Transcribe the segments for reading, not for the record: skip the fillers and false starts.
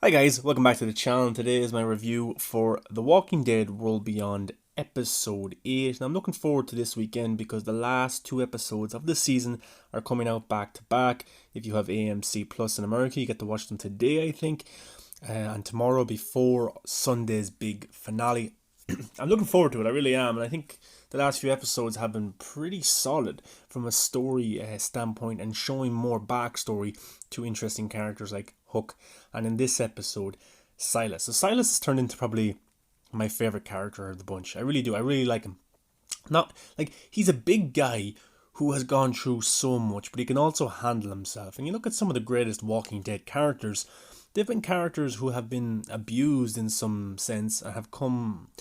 Hi guys, welcome back to the channel. Today is my review for The Walking Dead World Beyond episode 8. And I'm looking forward to this weekend because the last two episodes of the season are coming out back to back. If you have AMC Plus in America, you get to watch them today, I think. And tomorrow before Sunday's big finale. I'm looking forward to it, I really am. And I think the last few episodes have been pretty solid from a story standpoint and showing more backstory to interesting characters like Hook, and in this episode, Silas. So Silas has turned into probably my favorite character of the bunch. I really do. I really like him. Not like he's a big guy who has gone through so much, but he can also handle himself. And you look at some of the greatest Walking Dead characters, they've been characters who have been abused in some sense and have come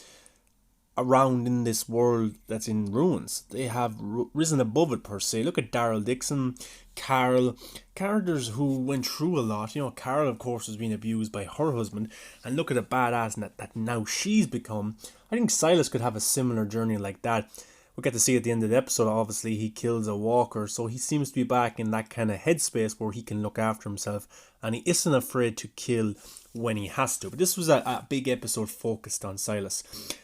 around in this world that's in ruins. They have risen above it per se. Look at Daryl Dixon, Carol, characters who went through a lot. You know, Carol of course was being abused by her husband, and look at the badass that now she's become. I think Silas could have a similar journey like that. We'll get to see at the end of the episode, obviously he kills a walker, so he seems to be back in that kind of headspace where he can look after himself and he isn't afraid to kill when he has to. But this was a big episode focused on Silas.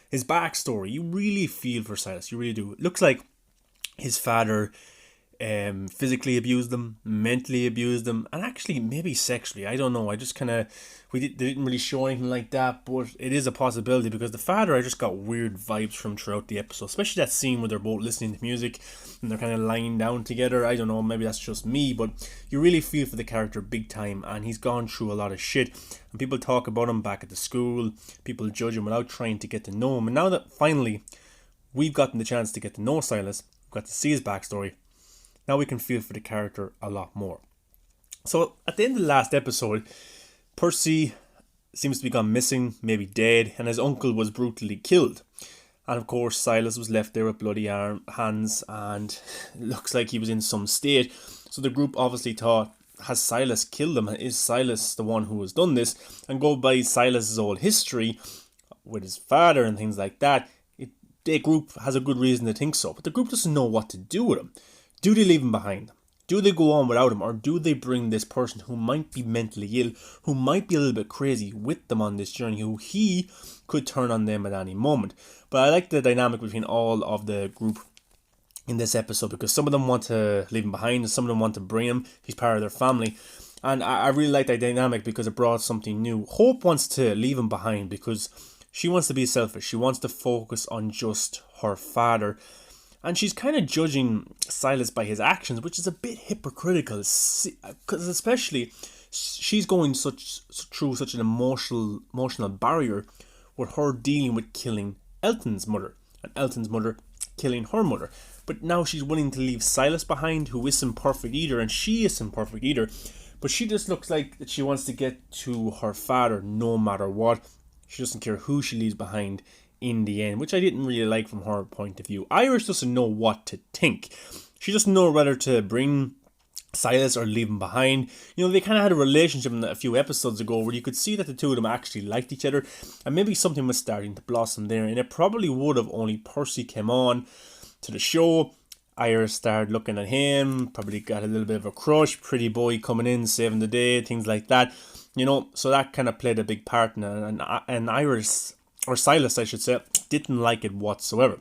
His backstory, you really feel for Silas, you really do. It looks like his father physically abused them, mentally abused them, and actually maybe sexually. I don't know. I just kind of they didn't really show anything like that, but it is a possibility because the father, I just got weird vibes from throughout the episode, especially that scene where they're both listening to music and they're kind of lying down together. I don't know, maybe that's just me, but you really feel for the character big time, and he's gone through a lot of shit. And people talk about him back at the school, people judge him without trying to get to know him. And now that finally we've gotten the chance to get to know Silas, we've got to see his backstory. Now we can feel for the character a lot more. So at the end of the last episode, Percy seems to be gone missing, maybe dead, and his uncle was brutally killed. And of course Silas was left there with bloody hands, and it looks like he was in some state. So the group obviously thought, has Silas killed him? Is Silas the one who has done this? And go by Silas's old history with his father and things like that, the group has a good reason to think so. But the group doesn't know what to do with him. Do they leave him behind? Do they go on without him? Or do they bring this person who might be mentally ill, who might be a little bit crazy with them on this journey, who he could turn on them at any moment? But I like the dynamic between all of the group in this episode, because some of them want to leave him behind and some of them want to bring him. He's part of their family. And I really like that dynamic because it brought something new. Hope wants to leave him behind because she wants to be selfish. She wants to focus on just her father. And she's kind of judging Silas by his actions, which is a bit hypocritical, because especially she's going through such an emotional barrier with her dealing with killing Elton's mother, and Elton's mother killing her mother. But now she's willing to leave Silas behind, who isn't perfect either, and she isn't perfect either. But she just looks like that she wants to get to her father no matter what. She doesn't care who she leaves behind in the end, which I didn't really like from her point of view. Iris doesn't know what to think. She doesn't know whether to bring Silas or leave him behind. You know, they kind of had a relationship a few episodes ago where you could see that the two of them actually liked each other, and maybe something was starting to blossom there, and it probably would have only Percy came on to the show. Iris started looking at him, probably got a little bit of a crush, pretty boy coming in, saving the day, things like that. You know, so that kind of played a big part in it, and Iris, or Silas I should say, didn't like it whatsoever.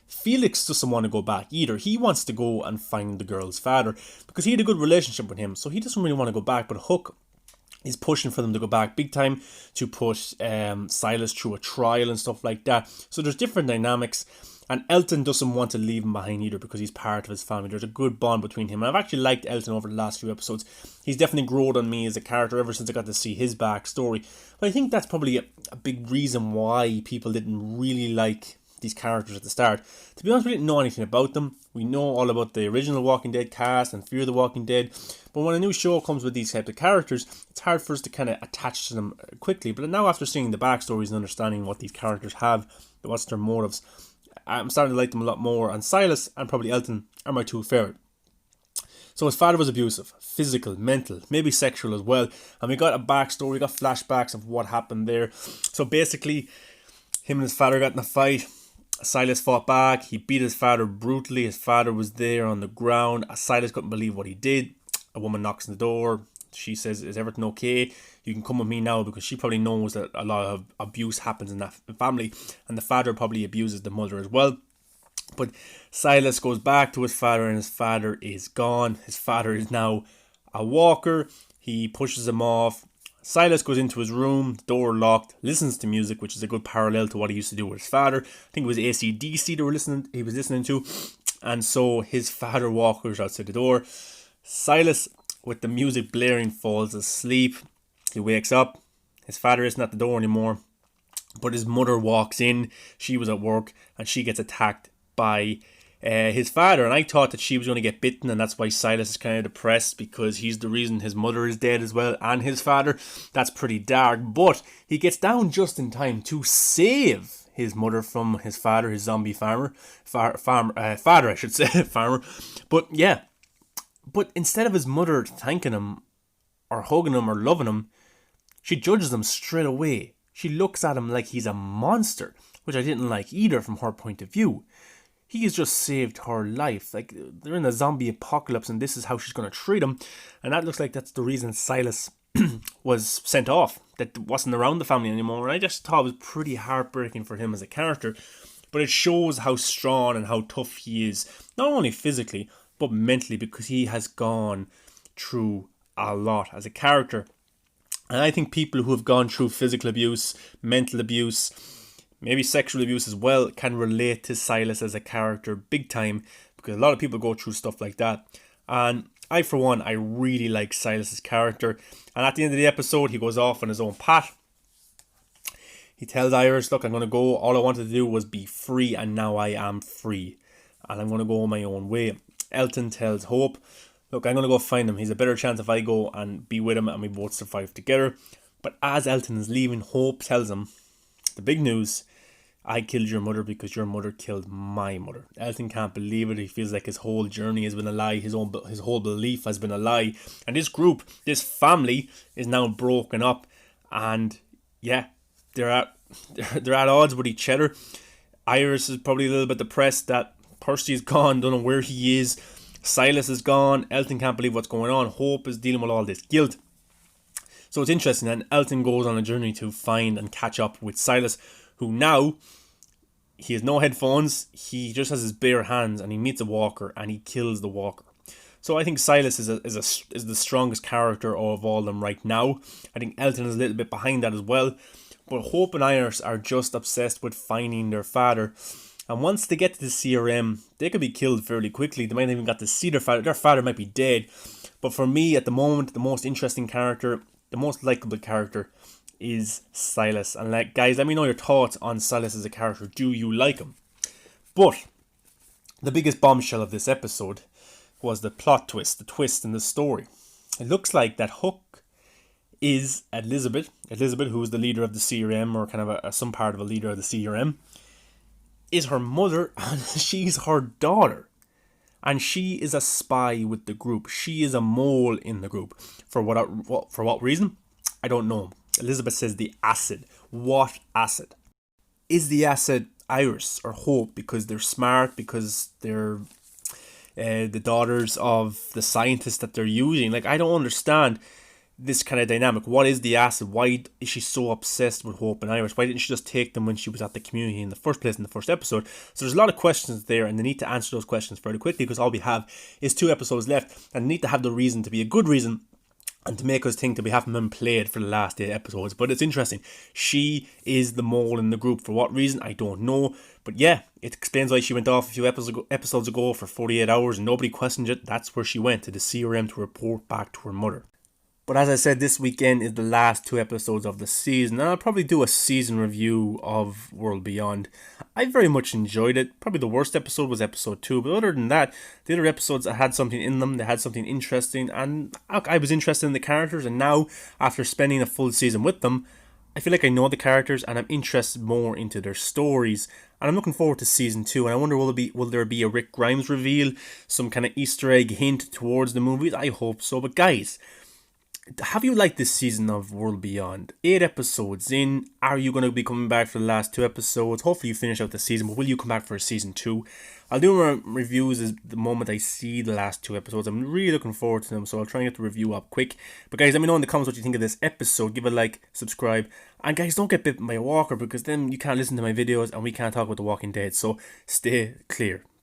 Felix doesn't want to go back either. He wants to go and find the girl's father because he had a good relationship with him, so he doesn't really want to go back. But Hook is pushing for them to go back big time to put Silas through a trial and stuff like that. So there's different dynamics. And Elton doesn't want to leave him behind either because he's part of his family. There's a good bond between him. And I've actually liked Elton over the last few episodes. He's definitely grown on me as a character ever since I got to see his backstory. But I think that's probably a big reason why people didn't really like these characters at the start. To be honest, we didn't know anything about them. We know all about the original Walking Dead cast and Fear the Walking Dead. But when a new show comes with these types of characters, it's hard for us to kind of attach to them quickly. But now after seeing the backstories and understanding what these characters have, what's their motives, I'm starting to like them a lot more, and Silas and probably Elton are my two favourite. So his father was abusive, physical, mental, maybe sexual as well, and we got a backstory, we got flashbacks of what happened there. So basically, him and his father got in a fight. Silas fought back, he beat his father brutally, his father was there on the ground. Silas couldn't believe what he did. A woman knocks on the door, She says, is everything okay? You can come with me now, because she probably knows that a lot of abuse happens in that family, and the father probably abuses the mother as well. But Silas goes back to his father, and his father is gone. His father is now a walker. He pushes him off. Silas goes into his room, the door locked, listens to music, which is a good parallel to what he used to do with his father. I think it was AC/DC he was listening to. And so his father walks outside the door. Silas, with the music blaring, falls asleep. He wakes up. His father isn't at the door anymore, but his mother walks in. She was at work, and she gets attacked by his father. And I thought that she was going to get bitten, and that's why Silas is kind of depressed, because he's the reason his mother is dead as well, and his father. That's pretty dark, but he gets down just in time to save his mother from his father, his zombie father, I should say, farmer. But yeah, but instead of his mother thanking him or hugging him or loving him, she judges him straight away. She looks at him like he's a monster, which I didn't like either from her point of view. He has just saved her life. Like, they're in a zombie apocalypse, and this is how she's going to treat him. And that looks like that's the reason Silas was sent off, that wasn't around the family anymore. And I just thought it was pretty heartbreaking for him as a character. But it shows how strong and how tough he is, not only physically, but mentally, because he has gone through a lot as a character. And I think people who have gone through physical abuse, mental abuse, maybe sexual abuse as well, can relate to Silas as a character big time, because a lot of people go through stuff like that. And I, for one, I really like Silas's character. And at the end of the episode, he goes off on his own path. He tells Iris, look, I'm going to go. All I wanted to do was be free, and now I am free. And I'm going to go my own way. Elton tells Hope, look, I'm going to go find him. He's a better chance if I go and be with him and we both survive together. But as Elton is leaving, Hope tells him the big news: I killed your mother because your mother killed my mother. Elton can't believe it. He feels like his whole journey has been a lie. His whole belief has been a lie. And this group, this family, is now broken up. And yeah, they're at odds with each other. Iris is probably a little bit depressed that Percy is gone, don't know where he is. Silas is gone. Elton can't believe what's going on. Hope is dealing with all this guilt. So it's interesting, and Elton goes on a journey to find and catch up with Silas, who now, he has no headphones, he just has his bare hands, and he meets a walker and he kills the walker. So I think Silas is the strongest character of all of them right now. I think Elton is a little bit behind that as well. But Hope and Iris are just obsessed with finding their father. And once they get to the CRM, they could be killed fairly quickly. They might not even get to see their father. Their father might be dead. But for me, at the moment, the most interesting character, the most likable character, is Silas. And guys, let me know your thoughts on Silas as a character. Do you like him? But the biggest bombshell of this episode was the plot twist, the twist in the story. It looks like that Hook is Elizabeth, who is the leader of the CRM, or kind of some part of a leader of the CRM, is her mother, and she's her daughter. And she is a spy with the group. She is a mole in the group. For what reason? I don't know. Elizabeth says the acid. What acid? Is the acid Iris or Hope because they're smart, because they're the daughters of the scientists that they're using? Like, I don't understand this kind of dynamic. What is the acid? Why is she so obsessed with Hope and Iris? Why didn't she just take them when she was at the community in the first place in the first episode? So there's a lot of questions there, and they need to answer those questions fairly quickly, because all we have is 2 episodes left, and they need to have the reason to be a good reason, and to make us think that we haven't been played for the last 8 episodes. But it's interesting. She is the mole in the group. For what reason? I don't know. But yeah, it explains why she went off a few episodes ago for 48 hours and nobody questioned it. That's where she went, to the CRM, to report back to her mother. But as I said, this weekend is the last 2 episodes of the season, and I'll probably do a season review of World Beyond. I very much enjoyed it. Probably the worst episode was episode 2, but other than that, the other episodes had something in them, they had something interesting, and I was interested in the characters, and now, after spending a full season with them, I feel like I know the characters, and I'm interested more into their stories, and I'm looking forward to season 2, and I wonder will there be a Rick Grimes reveal, some kind of Easter egg hint towards the movies? I hope so. But guys, have you liked this season of World Beyond? 8 episodes in. Are you going to be coming back for the last 2 episodes? Hopefully you finish out the season, but will you come back for a season 2? I'll do my reviews as the moment I see the last 2 episodes. I'm really looking forward to them, so I'll try and get the review up quick. But guys, let me know in the comments what you think of this episode. Give a like, subscribe, and guys, don't get bitten by a walker, because then you can't listen to my videos and we can't talk about The Walking Dead, so stay clear.